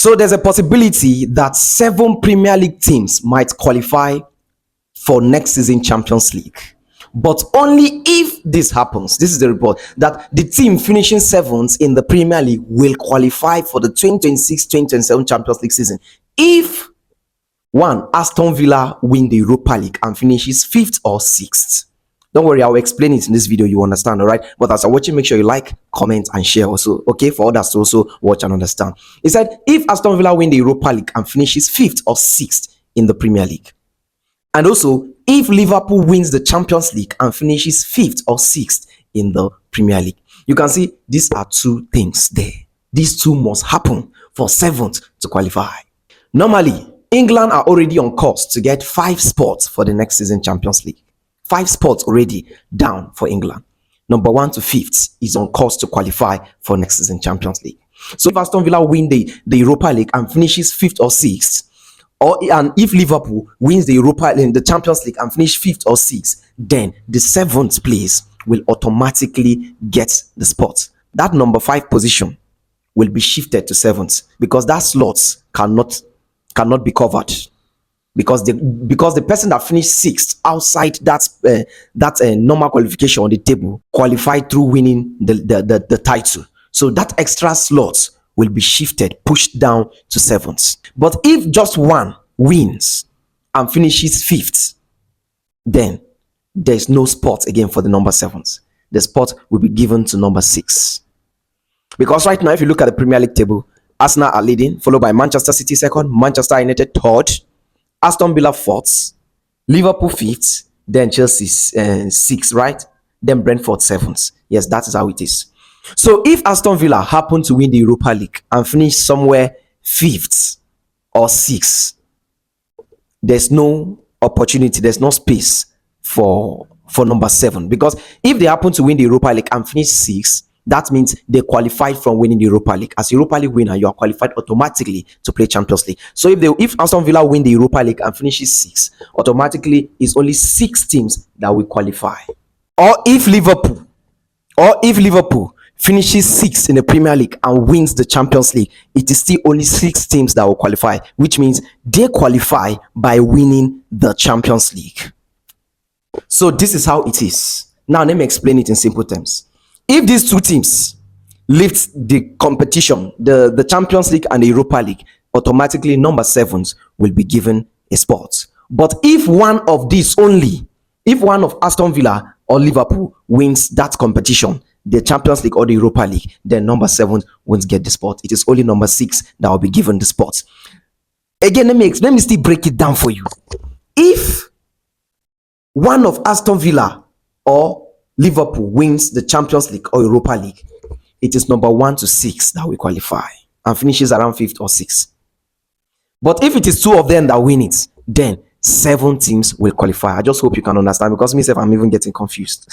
So there's a possibility that 7 Premier League teams might qualify for next season Champions League. But only if this happens, this is the report, that the team finishing 7th in the Premier League will qualify for the 2026-2027 Champions League season. If one, Aston Villa win the Europa League and finishes 5th or 6th. Don't worry, I'll explain it in this video, you understand, all right? But as you're watching, make sure you like, comment, and share also, okay? For others to also watch and understand. He said, if Aston Villa win the Europa League and finishes 5th or 6th in the Premier League, and also if Liverpool wins the Champions League and finishes 5th or 6th in the Premier League, you can see these are 2 things there. These 2 must happen for 7th to qualify. Normally, England are already on course to get 5 spots for the next season Champions League. 5 spots already down for England. Number 1 to 5th is on course to qualify for next season Champions League. So if Aston Villa win the Europa League and finishes 5th or 6th, and if Liverpool wins the Europa League, the Champions League, and finish 5th or 6th, then the 7th place will automatically get the spot. That number 5 position will be shifted to 7th because that slot cannot be covered. Because the person that finished 6th outside that normal qualification on the table qualified through winning the title. So that extra slot will be shifted, pushed down to 7th. But if just one wins and finishes 5th, then there's no spot again for the number 7th. The spot will be given to number 6. Because right now, if you look at the Premier League table, Arsenal are leading, followed by Manchester City 2nd, Manchester United 3rd, Aston Villa 4th, Liverpool 5th, then Chelsea 6th, right? Then Brentford 7th. Yes, that is how it is. So if Aston Villa happen to win the Europa League and finish somewhere 5th or 6th, there's no opportunity, there's no space for number 7. Because if they happen to win the Europa League and finish 6th, that means they qualified from winning the Europa League. As Europa League winner, you are qualified automatically to play Champions League. So if Aston Villa win the Europa League and finishes 6th, automatically it's only 6 teams that will qualify. Or if Liverpool finishes 6th in the Premier League and wins the Champions League, it is still only 6 teams that will qualify, which means they qualify by winning the Champions League. So this is how it is. Now let me explain it in simple terms. If these 2 teams lift the competition, the Champions League and the Europa League, automatically number 7s will be given a spot. But if one of these only, if one of Aston Villa or Liverpool wins that competition, the Champions League or the Europa League, then number 7 won't get the spot. It is only number 6 that will be given the spot. Again, let me still break it down for you. If one of Aston Villa or Liverpool wins the Champions League or Europa League, it is number 1 to 6 that will qualify and finishes around 5th or 6th. But if it is 2 of them that win it, then 7 teams will qualify. I just hope you can understand, because myself, I'm even getting confused.